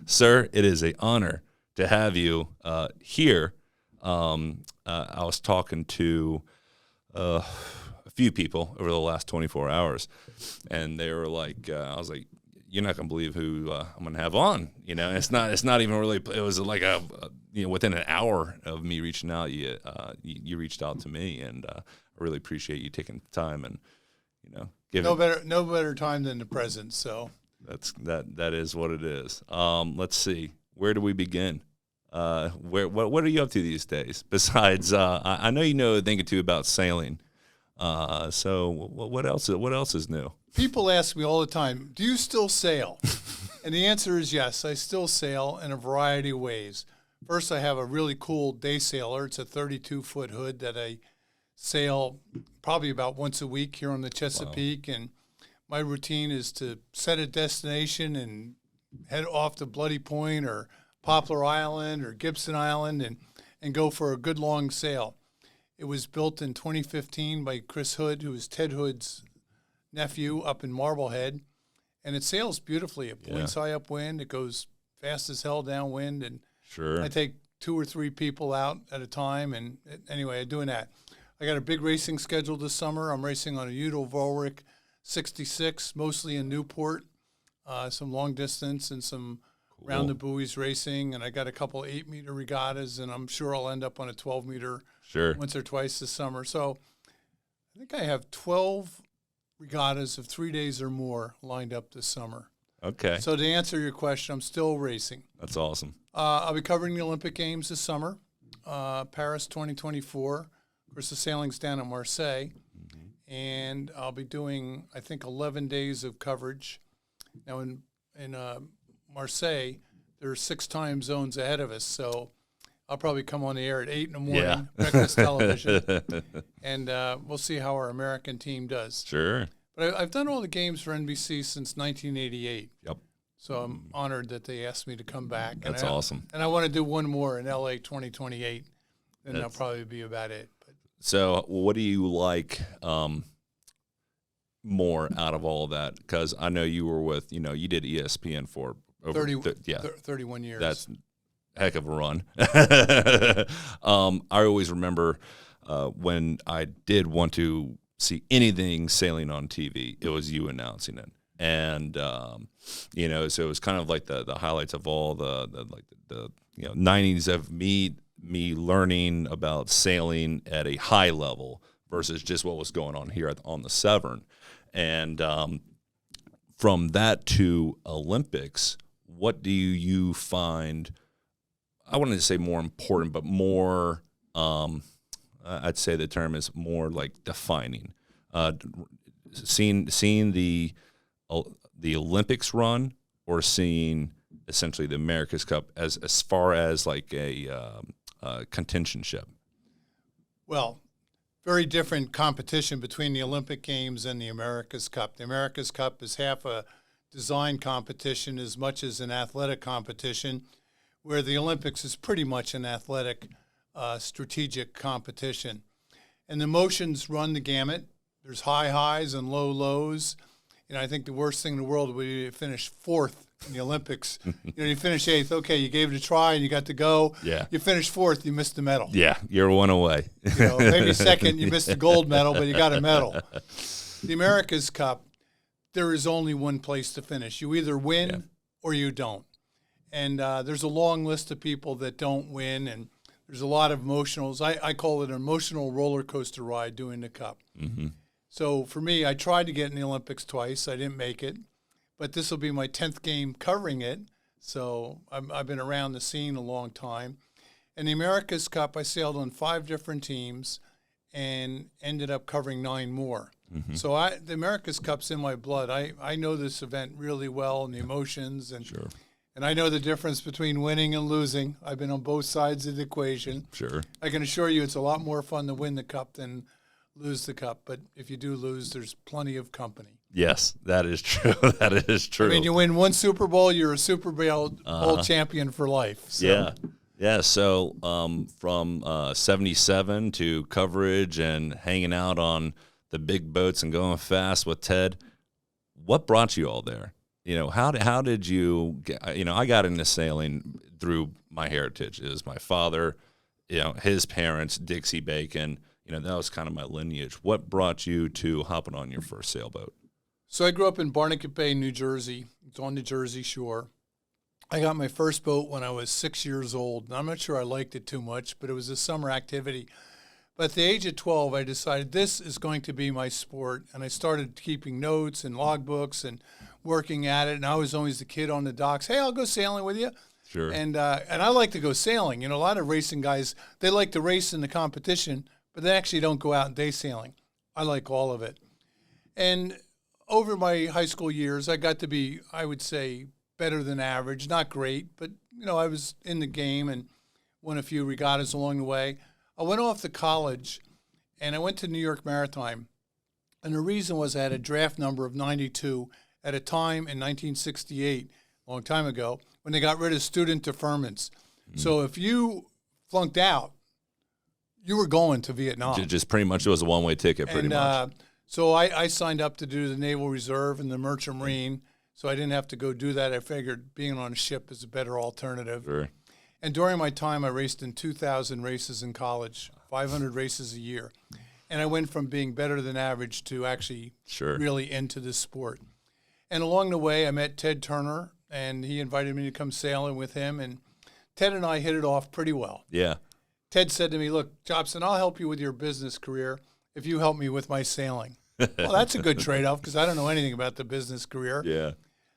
Sir, it is an honor to have you here. I was talking to a few people over the last 24 hours, and they were like, I was like, you're not gonna believe who I'm gonna have on. It's not even really. It was like within an hour of me reaching out, you reached out to me, and I really appreciate you taking the time and giving. No better time than the present. So that is what it is. Let's see, where do we begin? What are you up to these days? Besides, I know you know a thing or two about sailing. So what else is new? People ask me all the time, do you still sail? And the answer is yes, I still sail in a variety of ways. First, I have a really cool day sailor. It's a 32-foot hood that I sail probably about once a week here on the Chesapeake. Wow. And my routine is to set a destination and head off to Bloody Point or Poplar Island or Gibson Island and go for a good long sail. It was built in 2015 by Chris Hood, who is Ted Hood's nephew up in Marblehead, and it sails beautifully. It points high upwind. It goes fast as hell downwind, and sure. I take 2 or 3 people out at a time. And anyway, I'm doing that. I got a big racing schedule this summer. I'm racing on a Udo Volrick 66, mostly in Newport, some long distance and some round the buoys racing, and I got a couple 8-meter regattas, and I'm sure I'll end up on a 12-meter once or twice this summer. So I think I have 12 regattas of 3 days or more lined up this summer. Okay. So to answer your question, I'm still racing. That's awesome. I'll be covering the Olympic Games this summer, Paris 2024. Of course, the sailing's down at Marseille, and I'll be doing, I think, 11 days of coverage. Now, in Marseille, there are 6 time zones ahead of us, so I'll probably come on the air at 8 in the morning, breakfast television, and we'll see how our American team does. Sure. But I've done all the games for NBC since 1988. Yep. So I'm honored that they asked me to come back. That's awesome. And I want to do one more in LA 2028, and that'll probably be about it. But. So what do you like more out of all of that? Because I know you were with, you did ESPN for over 31 years. That's a heck of a run. I always remember when I did want to see anything sailing on TV, it was you announcing it. And, so it was kind of like the highlights of all the 90s of me learning about sailing at a high level versus just what was going on here on the Severn. And from that to Olympics, what do you find, I wanted to say more important, but more, I'd say the term is more like defining. Seeing the Olympics run or seeing essentially the America's Cup as far as like a contentionship? Well, very different competition between the Olympic Games and the America's Cup. The America's Cup is half a design competition as much as an athletic competition, where the Olympics is pretty much an athletic, strategic competition. And the motions run the gamut. There's high highs and low lows. I think the worst thing in the world would be to finish 4th in the Olympics. You finish 8th, okay, you gave it a try and you got to go. Yeah. You finished 4th, you missed the medal. Yeah, you're one away. Maybe 2nd, you missed the gold medal, but you got a medal. The America's Cup, there is only one place to finish. You either win or you don't. And there's a long list of people that don't win, and there's a lot of emotionals. I call it an emotional roller coaster ride doing the Cup. Mm-hmm. So for me, I tried to get in the Olympics twice. I didn't make it. But this will be my 10th game covering it. So I've been around the scene a long time. And the America's Cup, I sailed on 5 different teams and ended up covering 9 more. Mm-hmm. So the America's Cup's in my blood. I know this event really well and the emotions. And sure. And I know the difference between winning and losing. I've been on both sides of the equation. Sure. I can assure you it's a lot more fun to win the Cup than lose the Cup. But if you do lose, there's plenty of company. Yes, that is true. That is true. I mean, you win one Super Bowl, you're a Super Bowl champion for life. So. Yeah. Yeah, so from 77 to coverage and hanging out on the big boats and going fast with Ted, what brought you all there? how did you get, I got into sailing through my heritage. It was my father, his parents, Dixie Bacon, that was kind of my lineage. What brought you to hopping on your first sailboat? So I grew up in Barnegat Bay, New Jersey. It's on the Jersey Shore. I got my first boat when I was 6 years old. And I'm not sure I liked it too much, but it was a summer activity. But at the age of 12, I decided this is going to be my sport. And I started keeping notes and logbooks and working at it. And I was always the kid on the docks. Hey, I'll go sailing with you. Sure. And I like to go sailing. A lot of racing guys, they like to race in the competition, but they actually don't go out and day sailing. I like all of it. And over my high school years, I got to be, I would say, better than average. Not great, but, I was in the game and won a few regattas along the way. I went off to college, and I went to New York Maritime. And the reason was I had a draft number of 92 at a time in 1968, a long time ago, when they got rid of student deferments. Mm. So if you flunked out, you were going to Vietnam. Just pretty much it was a one-way ticket, pretty much. So I signed up to do the Naval Reserve and the Merchant Marine, so I didn't have to go do that. I figured being on a ship is a better alternative. Sure. And during my time, I raced in 2,000 races in college, 500 races a year. And I went from being better than average to actually really into this sport. And along the way, I met Ted Turner, and he invited me to come sailing with him. And Ted and I hit it off pretty well. Yeah. Ted said to me, look, Jobson, I'll help you with your business career if you help me with my sailing. Well, that's a good trade-off because I don't know anything about the business career. Yeah.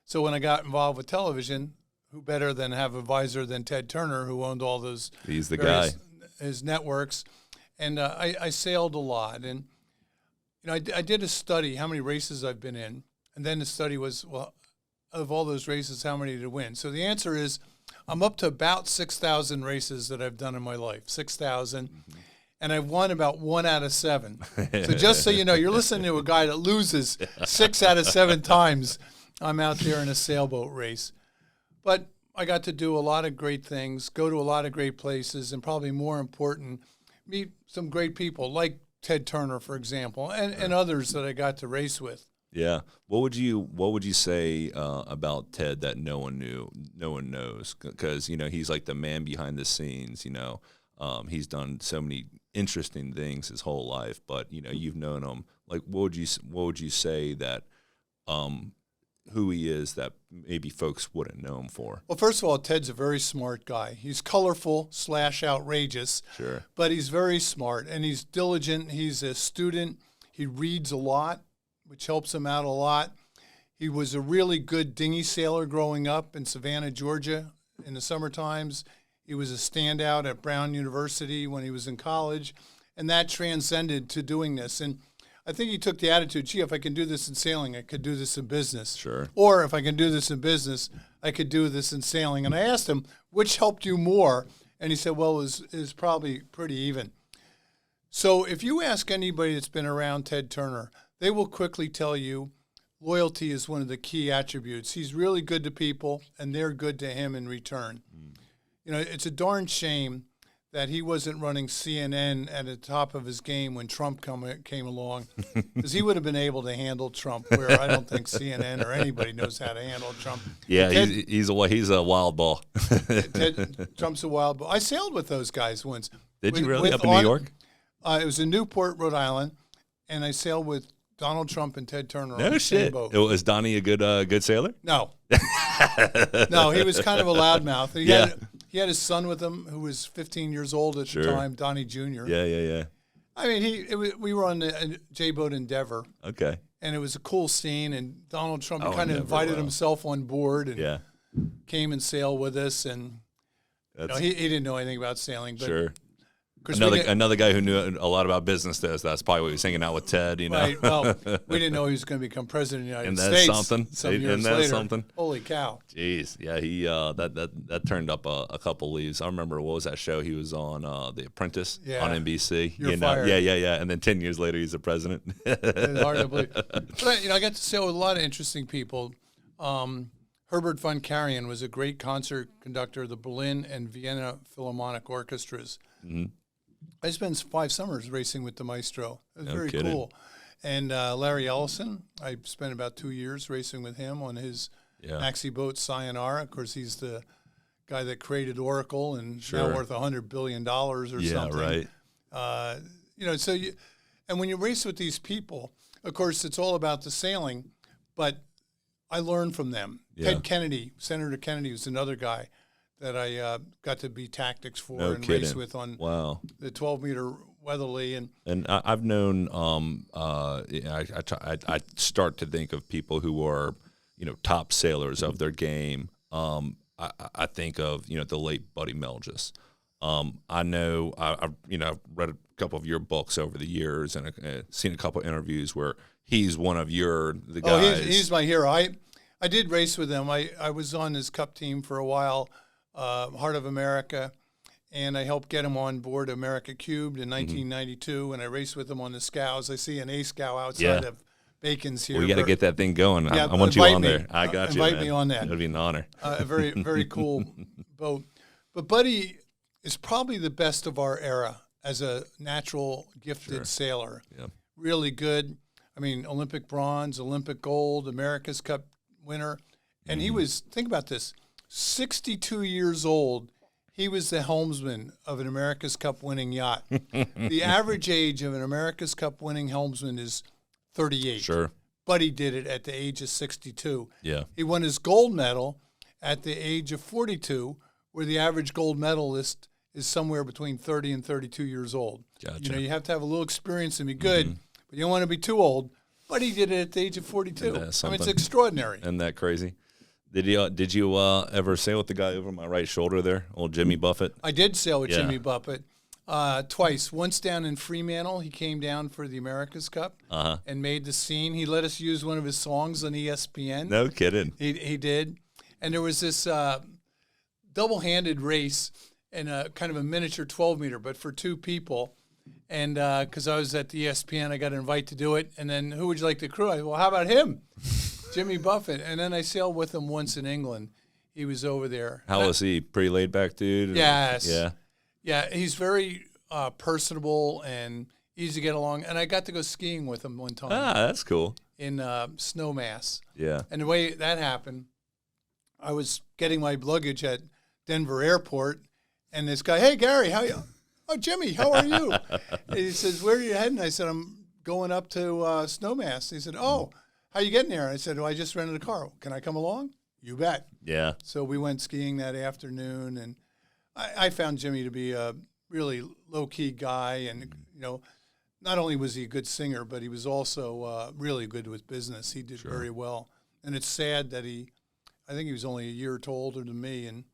So when I got involved with television, who better than have a advisor than Ted Turner, who owned all those He's the guy. His networks. And I sailed a lot. And, I did a study, how many races I've been in. And then the study was, well, of all those races, how many to win? So the answer is I'm up to about 6,000 races that I've done in my life, 6,000. Mm-hmm. And I've won about 1 out of 7. So just so you know, you're listening to a guy that loses 6 out of 7 times. I'm out there in a sailboat race. But I got to do a lot of great things, go to a lot of great places, and probably more important, meet some great people like Ted Turner, for example, and others that I got to race with. Yeah. What would you say about Ted that no one knows? Because, he's like the man behind the scenes, He's done so many interesting things his whole life, but you've known him. Like, what would you say that who he is that maybe folks wouldn't know him for? Well, first of all, Ted's a very smart guy. He's colorful / outrageous, sure, but he's very smart and he's diligent. He's a student. He reads a lot, which helps him out a lot. He was a really good dinghy sailor growing up in Savannah, Georgia, in the summer times. He was a standout at Brown University when he was in college, and that transcended to doing this. And I think he took the attitude, gee, if I can do this in sailing, I could do this in business. Sure. Or if I can do this in business, I could do this in sailing. And I asked him, which helped you more? And he said, well, it was probably pretty even. So if you ask anybody that's been around Ted Turner, they will quickly tell you loyalty is one of the key attributes. He's really good to people, and they're good to him in return. Mm. It's a darn shame that he wasn't running CNN at the top of his game when Trump came along, because he would have been able to handle Trump, where I don't think CNN or anybody knows how to handle Trump. Yeah, he's a wild ball. Trump's a wild ball. I sailed with those guys once. Did you really? Up in New York? It was in Newport, Rhode Island, and I sailed with Donald Trump and Ted Turner on the same boat. Was Donnie a good sailor? No. No, he was kind of a loudmouth. He had his son with him, who was 15 years old at the time, Donnie Jr. Yeah. I mean, we were on the J-boat Endeavor. Okay. And it was a cool scene, and Donald Trump kind of invited himself on board and came and sailed with us. And he didn't know anything about sailing. But sure. Another guy who knew a lot about business. That's probably why he was hanging out with Ted. Right. Well, we didn't know he was going to become president of the United States. And that's something. Some years later. Something. Holy cow! Jeez, yeah. He that turned up a couple leaves. I remember, what was that show he was on? The Apprentice on NBC. You're fired. Yeah. And then 10 years later, he's the president. It's hard to believe. But I got to sail with a lot of interesting people. Herbert von Karajan was a great concert conductor of the Berlin and Vienna Philharmonic Orchestras. Mm-hmm. I spent 5 summers racing with the maestro. It was very cool. And Larry Ellison, I spent about 2 years racing with him on his Yeah. Maxi Boat Sayonara. Of course, he's the guy that created Oracle and Sure. now worth $100 billion or something. Right. And when you race with these people, of course, it's all about the sailing, but I learned from them. Yeah. Ted Kennedy, Senator Kennedy, was another guy that I got to be tactics for No and kidding. race with on Wow. the 12-meter Weatherly. And I've known, I start to think of people who are, top sailors of their game. I think of, the late Buddy Melgis. I know I've read a couple of your books over the years and seen a couple of interviews where he's one of the guys. Oh, he's my hero. I did race with him. I was on his cup team for a while, Heart of America, and I helped get him on board America Cubed in 1992, and I raced with him on the scows. I see an A scow outside of Bacon's here. We got to get that thing going. Yeah, I want you on me. there. I got you, Invite man. me on that. It'll be an honor. A very, very cool boat. But Buddy is probably the best of our era as a natural gifted sailor. Yeah. Really good. I mean, Olympic bronze, Olympic gold, America's Cup winner. And he was, think about this, 62 years old. He was the helmsman of an America's Cup winning yacht. The average age of an America's Cup winning helmsman is 38. Sure. Buddy did it at the age of 62. Yeah. He won his gold medal at the age of 42, where the average gold medalist is somewhere between 30 and 32 years old. Gotcha. You have to have a little experience and be good, but you don't want to be too old. But he did it at the age of 42. I mean, it's extraordinary. Isn't that crazy? Did you ever sail with the guy over my right shoulder there, old Jimmy Buffett? I did sail with Jimmy Buffett twice. Once down in Fremantle, he came down for the America's Cup and made the scene. He let us use one of his songs on ESPN. No kidding. He did. And there was this double-handed race in a kind of a miniature 12-meter, but for two people. And because I was at the ESPN, I got an invite to do it. And then who would you like to crew? I said, well, how about him? Jimmy Buffett. And then I sailed with him once in England. He was over there. How was he? Pretty laid back dude? Yes. Yeah. Yeah, he's very personable and easy to get along. And I got to go skiing with him one time. Ah, that's cool. In Snowmass. Yeah. And the way that happened, I was getting my luggage at Denver Airport, and this guy, hey, Gary, how you? Oh, Jimmy, how are you? And he says, where are you heading? I said, I'm going up to Snowmass. He said, oh, how you getting there? I said, well, I just rented a car. Can I come along? You bet. Yeah. So we went skiing that afternoon, and I found Jimmy to be a really low-key guy, and not only was he a good singer, but he was also really good with business. He did very well, and it's sad that I think he was only a year or two older than me, and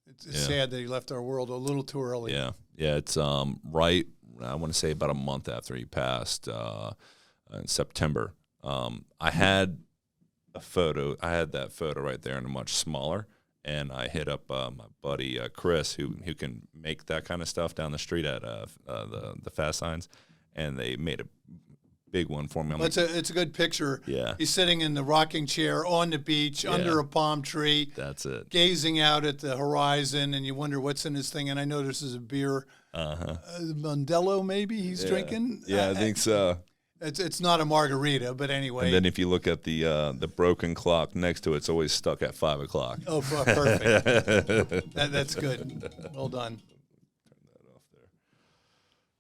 it's sad that he left our world a little too early. Yeah, yeah. It's right. I want to say about a month after he passed, in September. I had a photo. I had that photo right there, and a much smaller. And I hit up my buddy Chris, who can make that kind of stuff down the street at the Fast Signs, and they made a big one for me. It's a good picture. Yeah. He's sitting in the rocking chair on the beach under a palm tree. That's it. Gazing out at the horizon, and you wonder what's in his thing. And I know this is a beer. Modelo, maybe he's drinking. Yeah, I think so. It's not a margarita, but anyway. And then if you look at the broken clock next to it, it's always stuck at 5 o'clock. Oh, perfect. That's good. Well done.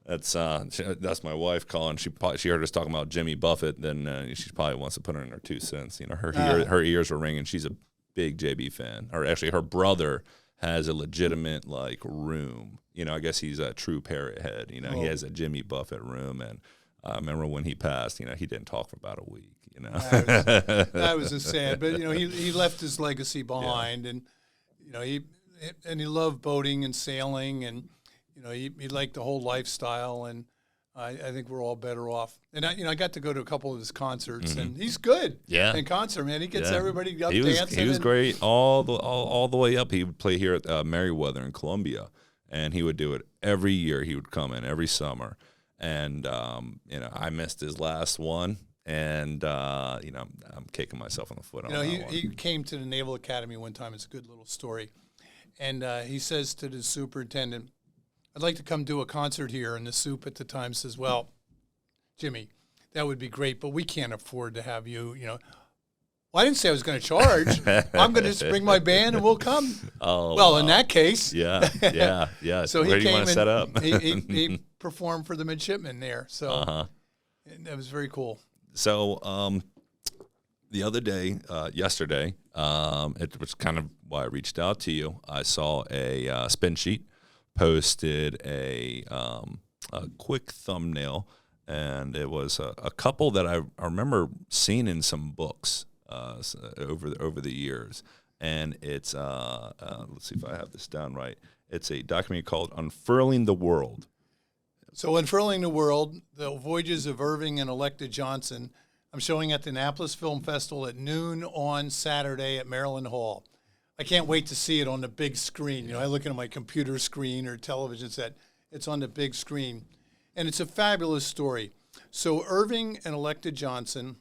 That's my wife calling. She heard us talking about Jimmy Buffett. Then she probably wants to put her in her 2 cents. Her ears were ringing. She's a big JB fan. Or actually, her brother has a legitimate room. I guess he's a true parrot head. He has a Jimmy Buffett room, and I remember when he passed. He didn't talk for about a week. That was a sad. But he left his legacy behind, and he loved boating and sailing, and he liked the whole lifestyle, and I think we're all better off. And I got to go to a couple of his concerts, and he's good. Yeah, in concert, man, he gets everybody up dancing. He was great all the way up. He would play here at Merriweather in Columbia, and he would do it every year. He would come in every summer. And, I missed his last one, and, I'm kicking myself in the foot on that one. He came to the Naval Academy one time. It's a good little story. And he says to the superintendent, I'd like to come do a concert here. And the soup at the time says, well, Jimmy, that would be great, but we can't afford to have you, Well, I didn't say I was going to charge. I'm going to just bring my band and we'll come. Oh, well, wow. in that case. Yeah. So Where he do you came want to set up? he performed for the midshipmen there. So that was very cool. So the other day, yesterday, it was kind of why I reached out to you. I saw a spin sheet posted a quick thumbnail, and it was a couple that I remember seeing in some books over the years. And it's let's see if I have this down right. It's a documentary called "Unfurling the World." So, "Unfurling the World: The Voyages of Irving and Electa Johnson." I'm showing at the Annapolis Film Festival at noon on Saturday at Maryland Hall. I can't wait to see it on the big screen. You know, I look at my computer screen or television set. It's on the big screen. And it's a fabulous story. So Irving and Electa Johnson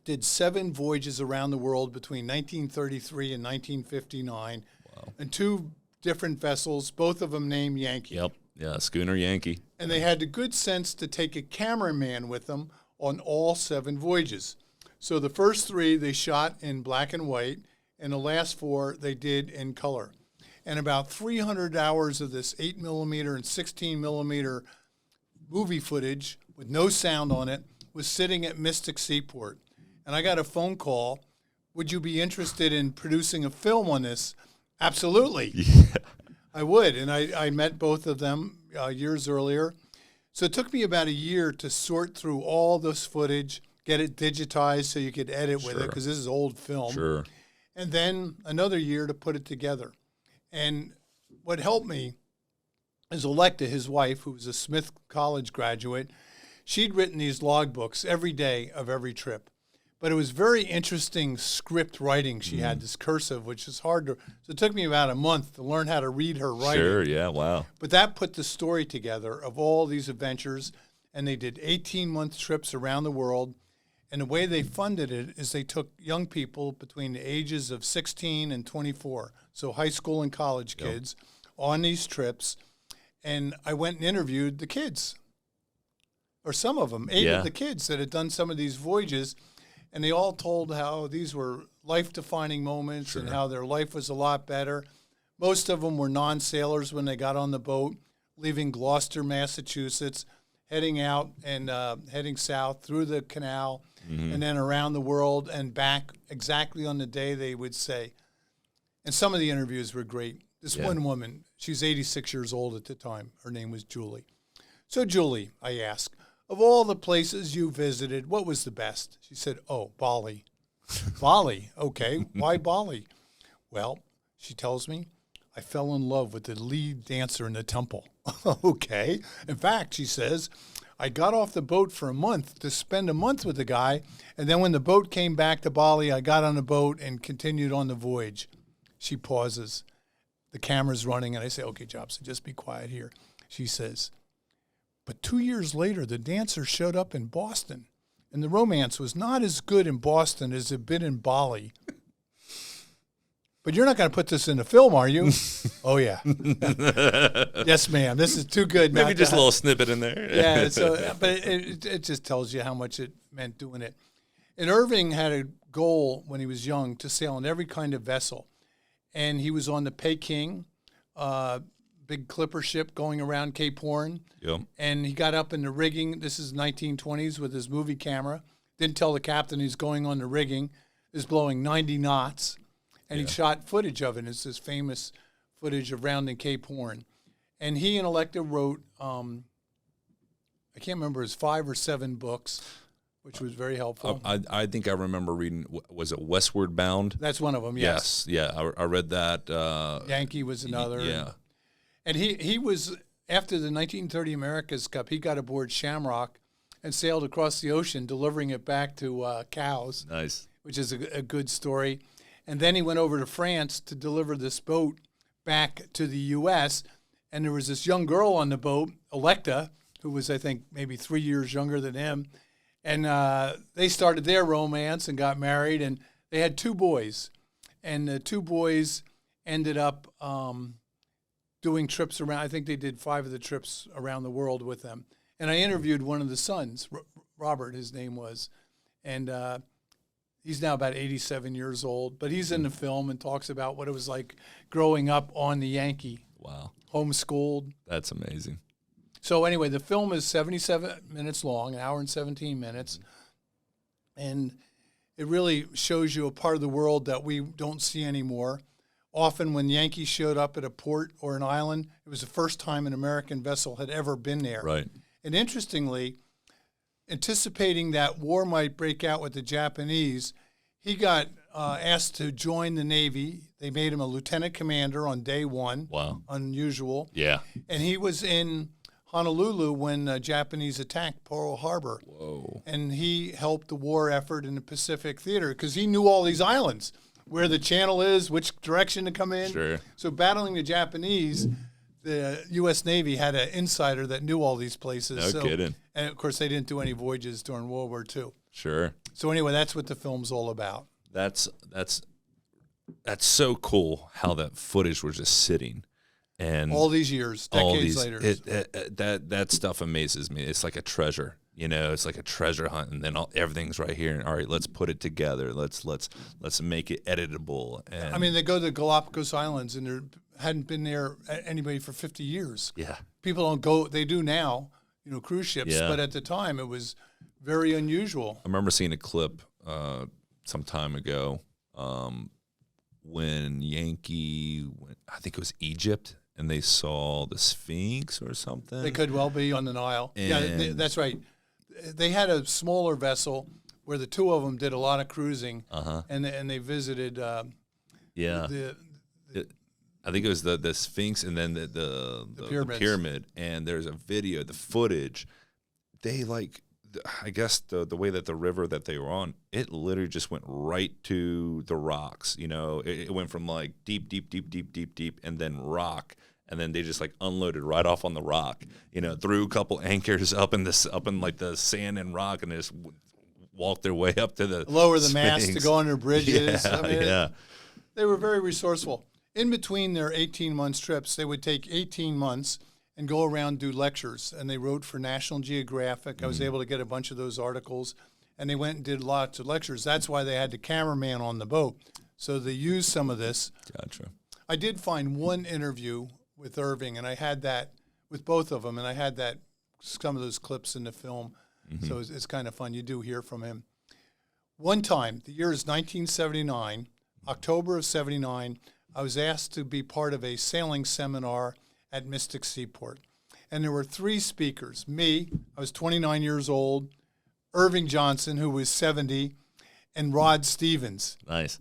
did 7 voyages around the world between 1933 and 1959. Wow. And 2 different vessels, both of them named Yankee. Yep. Yeah, Schooner Yankee. And they had the good sense to take a cameraman with them on all 7 voyages. So the first 3 they shot in black and white, and the last 4 they did in color. And about 300 hours of this 8mm and 16mm movie footage with no sound on it was sitting at Mystic Seaport. And I got a phone call, would you be interested in producing a film on this? Absolutely. Yeah. I would. And I met both of them years earlier. So it took me about a year to sort through all this footage, get it digitized so you could edit with it, because this is old film. Sure. And then another year to put it together. And what helped me is Electa, his wife, who was a Smith College graduate. She'd written these logbooks every day of every trip. But it was very interesting script writing. She had this cursive, which is hard to. So it took me about a month to learn how to read her writing. Sure, yeah, wow. But that put the story together of all these adventures. And they did 18-month trips around the world. And the way they funded it is they took young people between the ages of 16 and 24, so high school and college kids, on these trips. And I went and interviewed the kids, or some of them, 8 of the kids that had done some of these voyages. And they all told how these were life-defining moments and how their life was a lot better. Most of them were non-sailors when they got on the boat, leaving Gloucester, Massachusetts, heading out and heading south through the canal and then around the world and back exactly on the day they would say. And some of the interviews were great. This one woman, she's 86 years old at the time. Her name was Julie. So, Julie, I asked, of all the places you visited, what was the best? She said, oh, Bali. Bali, okay. Why Bali? Well, she tells me, I fell in love with the lead dancer in the temple. Okay. In fact, she says, I got off the boat for a month to spend a month with the guy, and then when the boat came back to Bali, I got on the boat and continued on the voyage. She pauses. The camera's running, and I say, okay, Jobson, just be quiet here. She says, but 2 years later, the dancer showed up in Boston, and the romance was not as good in Boston as it had been in Bali. But you're not going to put this in a film, are you? Oh, yeah. Yes, ma'am. This is too good. Maybe just a little snippet in there. Yeah, so, but it just tells you how much it meant doing it. And Irving had a goal when he was young to sail on every kind of vessel. And he was on the Peking, big clipper ship going around Cape Horn. Yep. And he got up in the rigging. This is 1920s with his movie camera. Didn't tell the captain he's going on the rigging. Is blowing 90 knots. And he shot footage of it. It's this famous footage of rounding Cape Horn. And he and Electa wrote, I can't remember, his 5 or 7 books, which was very helpful. I think I remember reading, was it Westward Bound? That's one of them, yes. Yeah, I read that. Yankee was another. Yeah. And he was, after the 1930 America's Cup, he got aboard Shamrock and sailed across the ocean, delivering it back to Cowes. Nice. Which is a good story. And then he went over to France to deliver this boat back to the U.S., and there was this young girl on the boat, Electa, who was, I think, maybe 3 years younger than him. And they started their romance and got married, and they had 2 boys. And the 2 boys ended up doing trips around. I think they did 5 of the trips around the world with them. And I interviewed one of the sons, Robert, his name was. And He's now about 87 years old, but he's in the film and talks about what it was like growing up on the Yankee. Wow. Homeschooled. That's amazing. So anyway, the film is 77 minutes long, an hour and 17 minutes. And it really shows you a part of the world that we don't see anymore. Often when Yankees showed up at a port or an island, it was the first time an American vessel had ever been there. Right. And interestingly, anticipating that war might break out with the Japanese, he got asked to join the Navy. They made him a lieutenant commander on day one. Wow. Unusual. Yeah. And he was in Honolulu when the Japanese attacked Pearl Harbor. Whoa. And he helped the war effort in the Pacific Theater because he knew all these islands, where the channel is, which direction to come in. Sure. So battling the Japanese, the U.S. Navy had an insider that knew all these places. No kidding. And, of course, they didn't do any voyages during World War II. Sure. So anyway, that's what the film's all about. That's so cool how that footage was just sitting. And All these years, decades later. That stuff amazes me. It's like a treasure, it's like a treasure hunt, and then everything's right here. And all right, let's put it together. Let's make it editable. And I mean, they go to the Galapagos Islands, and there hadn't been there anybody for 50 years. yeah, People don't go. They do now, cruise ships. Yeah. But at the time, it was very unusual. I remember seeing a clip some time ago when Yankee went, I think it was Egypt, and they saw the Sphinx or something. They could well be on the Nile. That's right. They had a smaller vessel where the two of them did a lot of cruising, and they visited. I think it was the Sphinx and then the pyramid. And there's a video, the footage. They I guess the way that the river that they were on, it literally just went right to the rocks. It went from like deep, and then rock. And then they just unloaded right off on the rock, threw a couple anchors up in like the sand and rock, and just walked their way up to the lower the Sphinx. mast to go under bridges. Yeah, They were very resourceful. In between their 18-month trips, they would take 18 months and go around and do lectures. And they wrote for National Geographic. I was able to get a bunch of those articles. And they went and did lots of lectures. That's why they had the cameraman on the boat. So they used some of this. Gotcha. I did find one interview with Irving, and I had that with both of them, and I had some of those clips in the film. So it's kind of fun. You do hear from him. One time, the year is 1979, October of 79, I was asked to be part of a sailing seminar at Mystic Seaport. And there were three speakers. Me, I was 29 years old, Irving Johnson, who was 70, and Rod Stevens, Nice.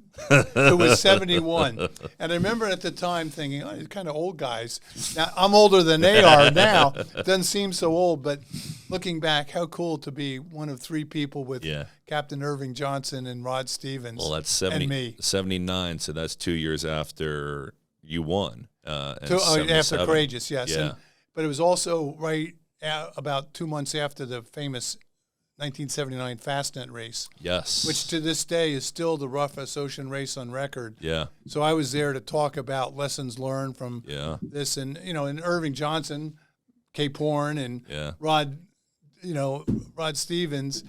who was 71. And I remember at the time thinking, oh, these kind of old guys. Now, I'm older than they are now. Doesn't seem so old, but looking back, how cool to be one of three people with Captain Irving Johnson and Rod Stevens. Well, that's and me. 79, so that's 2 years after you won. After Courageous, yes. Yeah. But it was also about 2 months after the famous 1979 Fastnet race. Yes. Which to this day is still the roughest ocean race on record. Yeah. So I was there to talk about lessons learned from this. And, and Irving Johnson, Cape Horn, and Rod Stevens,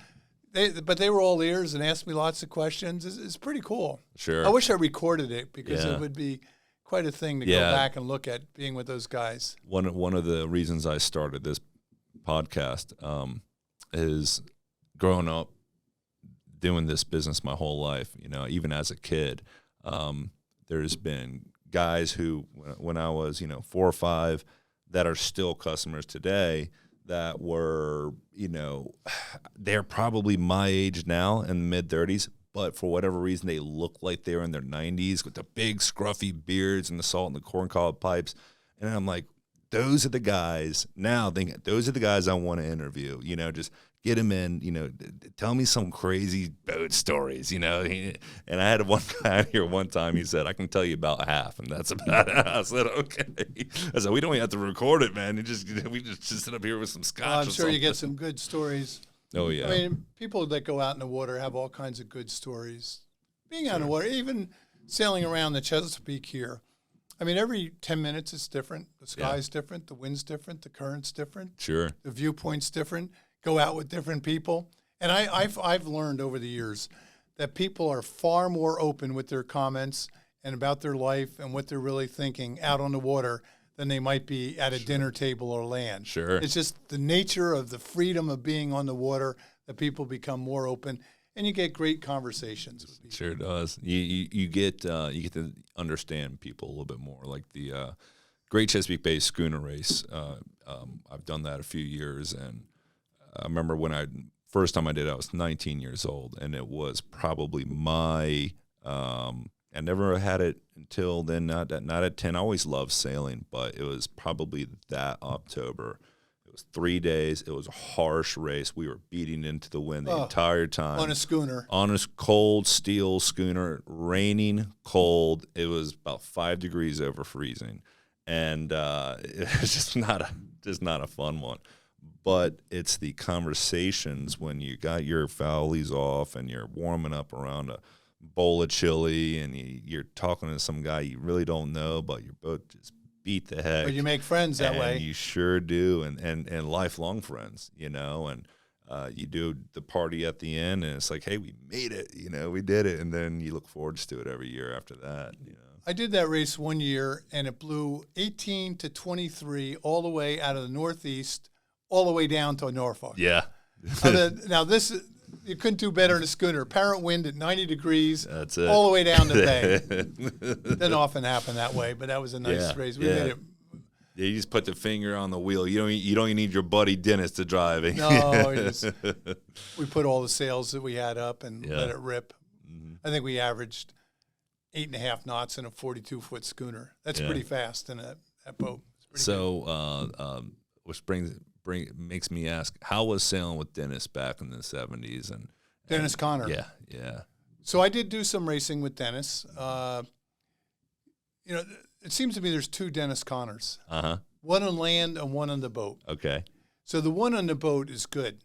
but they were all ears and asked me lots of questions. It's pretty cool. Sure. I wish I recorded it because it would be quite a thing to go back and look at being with those guys. One of the reasons I started this podcast is growing up doing this business my whole life, even as a kid, there's been guys who, when I was, 4 or 5, that are still customers today that were, they're probably my age now in mid-30s, but for whatever reason, they look like they were in their 90s with the big scruffy beards and the salt and the corncob pipes. And I'm like, those are the guys now. Those are the guys I want to interview, just get them in, tell me some crazy boat stories, And I had one guy here one time, he said, I can tell you about half, and that's about it. I said, okay. I said, we don't even have to record it, man. We just sit up here with some scotch. I'm sure you get some good stories. Oh, yeah. I mean, people that go out in the water have all kinds of good stories. Being out in the water, even sailing around the Chesapeake here, I mean, every 10 minutes it's different. The sky's different. The wind's different. The current's different. Sure. The viewpoint's different. Go out with different people. And I've learned over the years that people are far more open with their comments and about their life and what they're really thinking out on the water than they might be at a dinner table or land. Sure. It's just the nature of the freedom of being on the water that people become more open, and you get great conversations with people. Sure does. You get to understand people a little bit more. Like the Great Chesapeake Bay Schooner Race. I've done that a few years, and I remember when first time I did it, I was 19 years old, and it was probably my I never had it until then, not at 10. I always loved sailing, but it was probably that October. It was 3 days. It was a harsh race. We were beating into the wind the entire time. On a schooner. On a cold steel schooner, raining, cold. It was about 5 degrees over freezing. And it was just not a fun one. But it's the conversations when you got your foulies off and you're warming up around a bowl of chili and you're talking to some guy you really don't know, but you're both just beat the heck. But you make friends that way. You sure do, and lifelong friends, and you do the party at the end, and it's like, hey, we made it, we did it, and then you look forward to it every year after that. I did that race one year, and it blew 18 to 23 all the way out of the Northeast, all the way down to Norfolk. Yeah. Now this is. You couldn't do better in a schooner. Apparent wind at 90 degrees. That's it. All the way down the bay. Doesn't often happen that way, but that was a nice race. We made it. Yeah, you just put the finger on the wheel. You don't even need your buddy Dennis to drive it. No, we put all the sails that we had up and let it rip. Mm-hmm. I think we averaged 8.5 knots in a 42-foot schooner. That's pretty fast in that boat. So, which makes me ask, how was sailing with Dennis back in the 70s? And Dennis Conner. Yeah. So I did do some racing with Dennis. It seems to me there's two Dennis Conners. Uh-huh. One on land and one on the boat. Okay. So the one on the boat is good.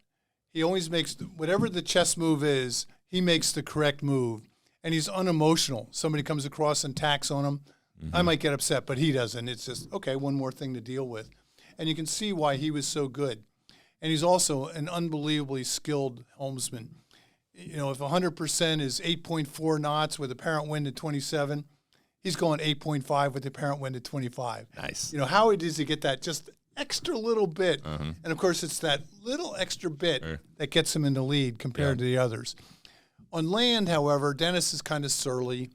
He always makes, whatever the chess move is, he makes the correct move. And he's unemotional. Somebody comes across and tacks on him. Mm-hmm. I might get upset, but he doesn't. It's just, okay, one more thing to deal with. And you can see why he was so good. And he's also an unbelievably skilled helmsman. If 100% is 8.4 knots with apparent wind at 27, he's going 8.5 with apparent wind at 25. Nice. How does he get that just extra little bit? Uh-huh. And, of course, it's that little extra bit that gets him in the lead compared to the others. On land, however, Dennis is kind of surly.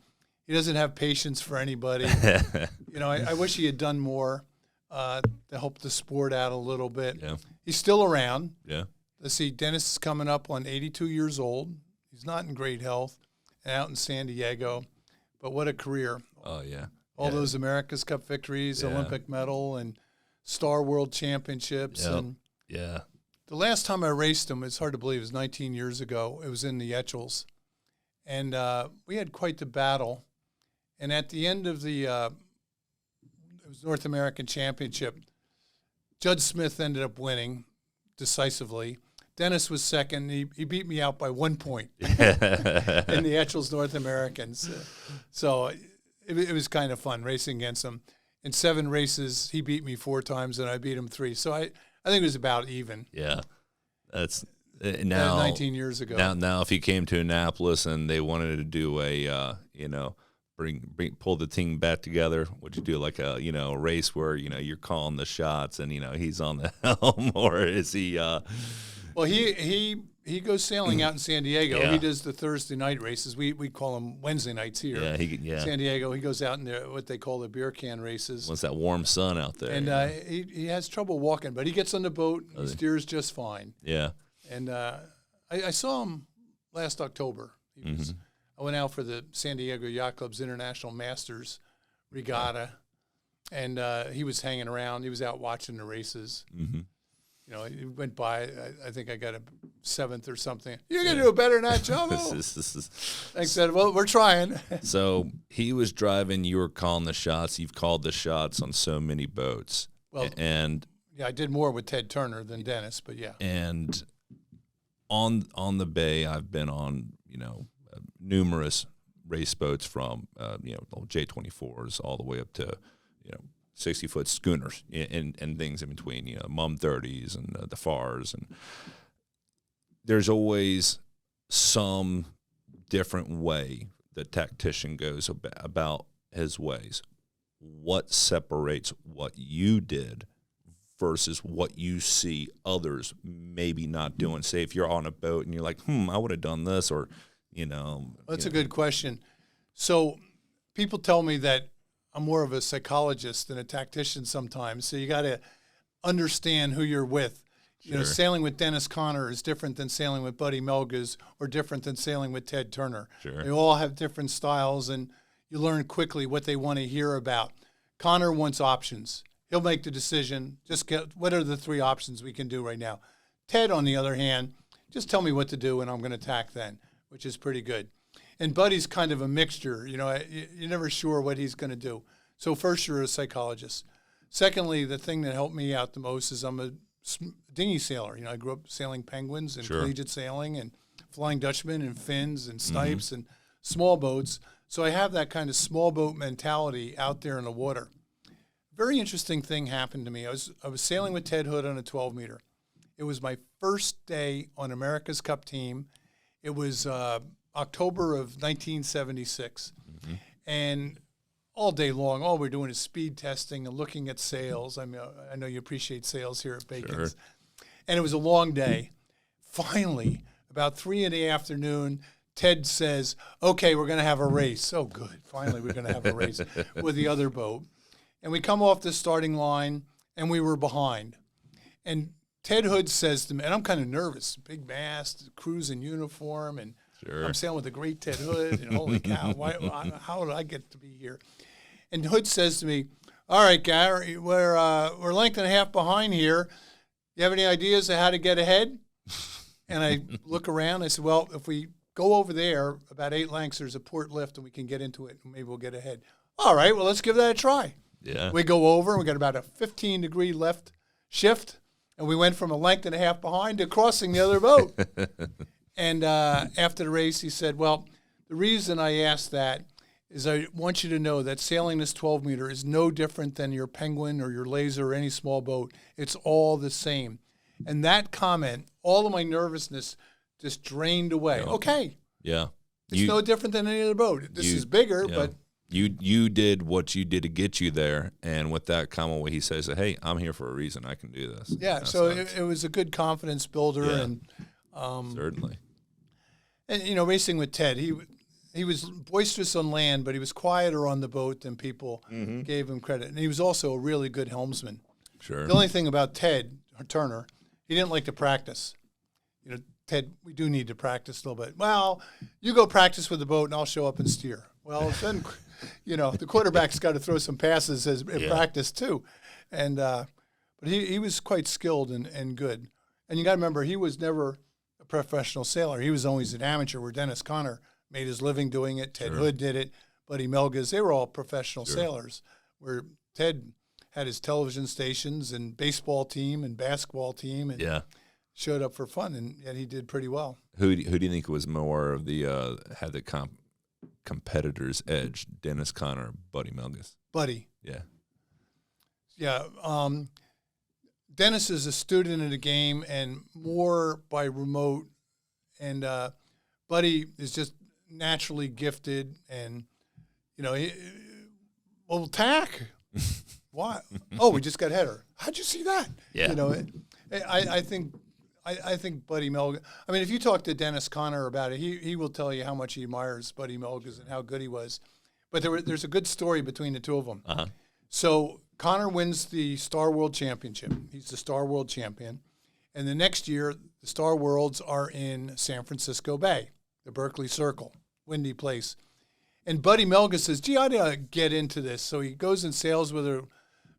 He doesn't have patience for anybody. I wish he had done more. To help the sport out a little bit. Yeah. He's still around. Yeah. Let's see, Dennis is coming up on 82 years old. He's not in great health and out in San Diego. But what a career. Oh, yeah. All those America's Cup victories, Olympic medal, and Star World Championships. Yep. And the last time I raced him, it's hard to believe, it was 19 years ago. It was in the Etchells. And we had quite the battle. And at the end of the it was North American Championship. Judd Smith ended up winning decisively. Dennis was second. He beat me out by 1 point in the Etchells North Americans. So it was kind of fun racing against him. In 7 races, he beat me 4 times, and I beat him 3. So I think it was about even. Yeah, that's now 19 years ago. Now, if he came to Annapolis and they wanted to do a pull the team back together, would you do like a race where you're calling the shots and he's on the helm, or is he well he goes sailing out in San Diego. He does the Thursday night races. We call them Wednesday nights here. San Diego. He goes out in there, what they call the beer can races. What's that warm sun out there? And he has trouble walking, but he gets on the boat and he steers just fine. Yeah. And I saw him last October. He was I went out for the San Diego Yacht Club's International Masters Regatta, and he was hanging around. He was out watching the races. Mm-hmm. He went by. I think I got a 7th or something. You're going to do better than that, Chavo. I said, well, we're trying. So he was driving. You were calling the shots. You've called the shots on so many boats. Well, I did more with Ted Turner than Dennis, but yeah. And on the bay, I've been on, numerous race boats from, J24s all the way up to, 60-foot schooners and things in between, Mum 30s and the FARs. And there's always some different way the tactician goes about his ways. What separates what you did versus what you see others maybe not doing? Say if you're on a boat and you're like, I would have done this, or, That's a good question. So people tell me that I'm more of a psychologist than a tactician sometimes. So you got to understand who you're with. Sure. Sailing with Dennis Conner is different than sailing with Buddy Melges or different than sailing with Ted Turner. Sure. They all have different styles, and you learn quickly what they want to hear about. Conner wants options. He'll make the decision. Just get what are the 3 options we can do right now. Ted, on the other hand, just tell me what to do, and I'm going to attack then, which is pretty good. And Buddy's kind of a mixture. You're never sure what he's going to do. So first, you're a psychologist. Secondly, the thing that helped me out the most is I'm a dinghy sailor. I grew up sailing penguins and Sure. collegiate sailing and Flying Dutchman and fins and snipes and small boats. So I have that kind of small boat mentality out there in the water. Very interesting thing happened to me. I was sailing with Ted Hood on a 12-meter. It was my first day on America's Cup team. It was October of 1976. And all day long, all we're doing is speed testing and looking at sails. I mean, I know you appreciate sails here at Bacon's. Sure. And it was a long day. Finally, about 3 in the afternoon, Ted says, okay, we're going to have a race. Oh, good. Finally, we're going to have a race with the other boat. And we come off the starting line, and we were behind. And Ted Hood says to me, and I'm kind of nervous, big mast, crew's in uniform, and Sure. I'm sailing with the great Ted Hood, and holy cow, how did I get to be here? And Hood says to me, all right, Gary, we're length and a half behind here. You have any ideas of how to get ahead? And I look around. I said, well, if we go over there about 8 lengths, there's a port lift, and we can get into it, and maybe we'll get ahead. All right, well, let's give that a try. Yeah. We go over, and we got about a 15-degree left shift, and we went from a length and a half behind to crossing the other boat. And after the race, he said, well, the reason I asked that is I want you to know that sailing this 12-meter is no different than your Penguin or your Laser or any small boat. It's all the same. And that comment, all of my nervousness just drained away. Yeah. Okay. Yeah. It's no different than any other boat. This is bigger, yeah. but You did what you did to get you there, and with that comment, where he says, "Hey, I'm here for a reason. I can do this." yeah. That's So nice. it was a good confidence builder, Yeah. and Certainly. racing with Ted, he was boisterous on land, but he was quieter on the boat than people gave him credit. And he was also a really good helmsman. Sure. The only thing about Ted Turner, he didn't like to practice. Ted, we do need to practice a little bit. Well, you go practice with the boat, and I'll show up and steer. Well, then, the quarterback's got to throw some passes in practice too. And but he was quite skilled and good. And you got to remember, he was never a professional sailor. He was always an amateur, where Dennis Conner made his living doing it. Ted Hood did it. Buddy Melges, they were all professional sailors, where Ted had his television stations and baseball team and basketball team and showed up for fun, and yet he did pretty well. Who do you think was more of the had the competitor's edge? Dennis Conner, Buddy Melges? Buddy. Yeah. Yeah. Dennis is a student of the game and more by remote, and Buddy is just naturally gifted, and tack. Why? Oh, we just got header. How'd you see that? Yeah. I think Buddy Melges. I mean, if you talk to Dennis Conner about it, he will tell you how much he admires Buddy Melges and how good he was. But there's a good story between the two of them. Uh-huh. So Conner wins the Star World Championship. He's the Star World Champion. And the next year, the Star Worlds are in San Francisco Bay, the Berkeley Circle, windy place. And Buddy Melges says, gee, I ought to get into this. So he goes and sails with a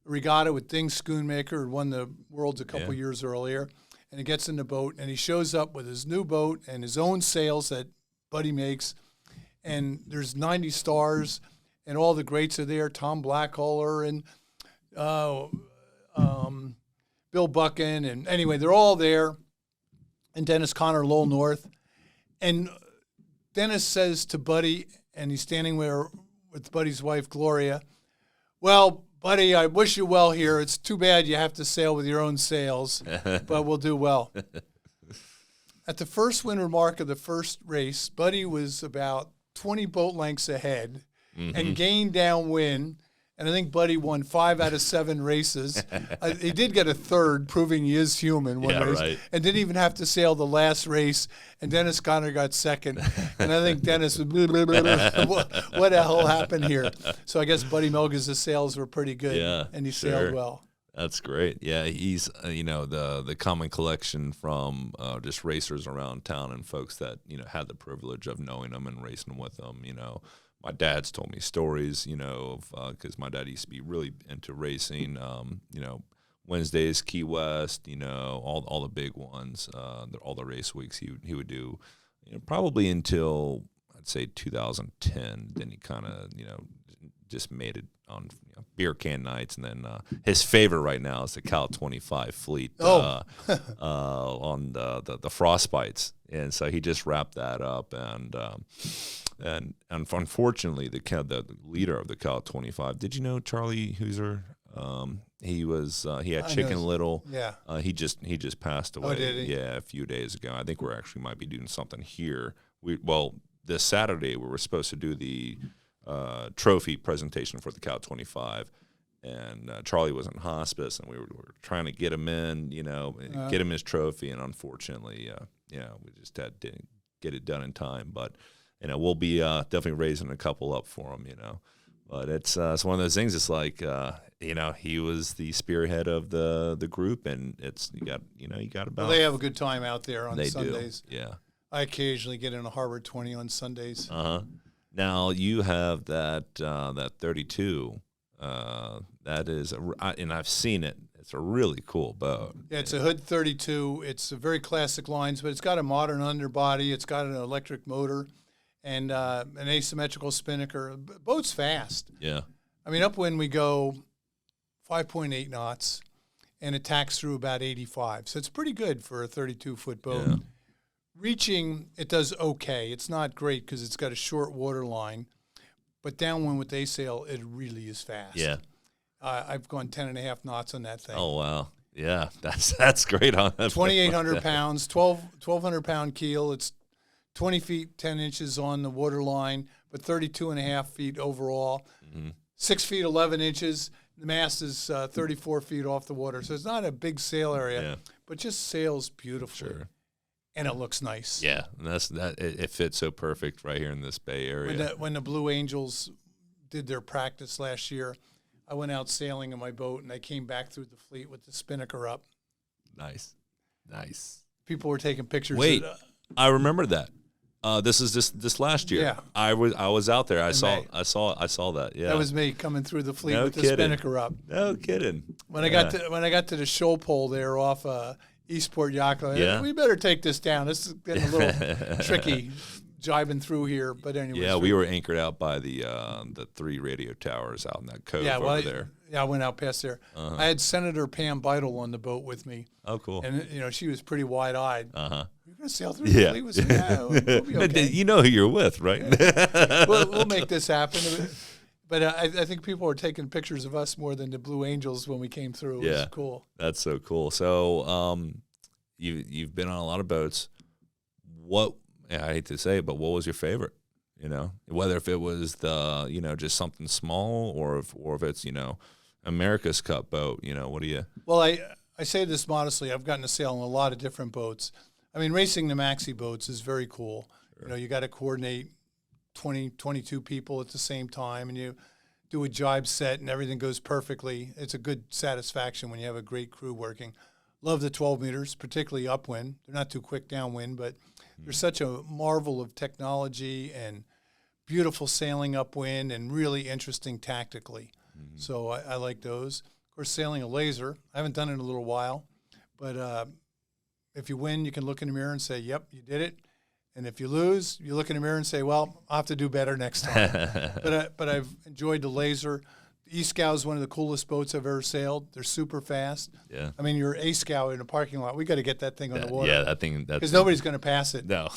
regatta with Ding Schoonmaker, who won the Worlds a couple years earlier. And he gets in the boat, and he shows up with his new boat and his own sails that Buddy makes. And there's 90 stars, and all the greats are there, Tom Blackhauler and Bill Buchan. And anyway, they're all there, and Dennis Conner, Lowell North. And Dennis says to Buddy, and he's standing there with Buddy's wife, Gloria, well, Buddy, I wish you well here. It's too bad you have to sail with your own sails, but we'll do well. At the first windward mark of the first race, Buddy was about 20 boat lengths ahead and gained downwind. And I think Buddy won 5 out of 7 races. He did get a third, proving he is human one race, right. and didn't even have to sail the last race. And Dennis Conner got second. And I think Dennis was, what the hell happened here? So I guess Buddy Melga's sails were pretty good, and he sailed well. That's great. Yeah, he's the common collection from just racers around town and folks that had the privilege of knowing them and racing with them. My dad's told me stories, because my dad used to be really into racing. Wednesdays, Key West, all the big ones, all the race weeks he would do, probably until I'd say 2010. Then he kind of just made it on beer can nights, and then his favorite right now is the Cal 25 fleet on the frostbites, and so he just wrapped that up and unfortunately, the leader of the Cal 25. Did you know Charlie Hooser? He had Chicken Little. Yeah. He just passed away. Oh, did he? Yeah, a few days ago. I think we're actually might be doing something here. This Saturday we were supposed to do the trophy presentation for the Cal 25, and Charlie was in hospice, and we were trying to get him in, get him his trophy, and unfortunately, we just didn't get it done in time, but. We'll be definitely raising a couple up for him, But it's one of those things. It's like, he was the spearhead of the group, and you got about. Well, they have a good time out there on Sundays. Do. Yeah. I occasionally get in a Harbor 20 on Sundays. Now you have that 32. That is, and I've seen it. It's a really cool boat. Yeah, it's a Hood 32. It's a very classic lines, but it's got a modern underbody. It's got an electric motor. And an asymmetrical spinnaker. Boat's fast. Yeah. I mean, upwind we go 5.8 knots, and it tacks through about 85. So it's pretty good for a 32-foot boat. Yeah. Reaching, it does okay. It's not great because it's got a short water line, but downwind with a sail, it really is fast. Yeah. I've gone 10.5 knots on that thing. Oh, wow. Yeah, that's great on that. 2,800 pounds, 1,200-pound keel. It's 20 feet, 10 inches on the water line, but 32.5 feet overall. 6 feet, 11 inches. The mast is 34 feet off the water. So it's not a big sail area, but just sails beautifully. Sure. And it looks nice. Yeah, and it fits so perfect right here in this Bay Area. When the Blue Angels did their practice last year, I went out sailing in my boat, and I came back through the fleet with the spinnaker up. Nice. People were taking pictures. Wait, I remember that. This is this last year. Yeah. I was out there. I saw that. Yeah. That was me coming through the fleet with the kidding. spinnaker up. No kidding. When I got to the shoal pole there off Eastport Yacht Club, we better take this down. This is getting a little tricky, jibing through here. But anyway. Yeah, we were anchored out by the 3 radio towers out in that cove over there. Yeah, I went out past there. I had Senator Pam Beidle on the boat with me. Oh, cool. And she was pretty wide-eyed. You're going to sail through the fleet with me? Yeah, we'll be okay. You know who you're with, right? We'll make this happen. But I think people are taking pictures of us more than the Blue Angels when we came through. It was cool. That's so cool. So you've been on a lot of boats. I hate to say it, but what was your favorite? Whether if it was the just something small or if it's America's Cup boat. What do you? Well, I say this modestly. I've gotten to sail on a lot of different boats. I mean, racing the maxi boats is very cool. Sure. You got to coordinate 20, 22 people at the same time, and you do a jibe set, and everything goes perfectly. It's a good satisfaction when you have a great crew working. Love the 12 meters, particularly upwind. They're not too quick downwind, but they're such a marvel of technology and beautiful sailing upwind and really interesting tactically. So I like those. Of course, sailing a laser. I haven't done it in a little while, but if you win, you can look in the mirror and say, yep, you did it. And if you lose, you look in the mirror and say, well, I'll have to do better next time. But I've enjoyed the laser. The E-Scow is one of the coolest boats I've ever sailed. They're super fast. Yeah. I mean, your A-Scow in a parking lot, we got to get that thing on the water. Yeah, that thing. Because nobody's going to pass it. No.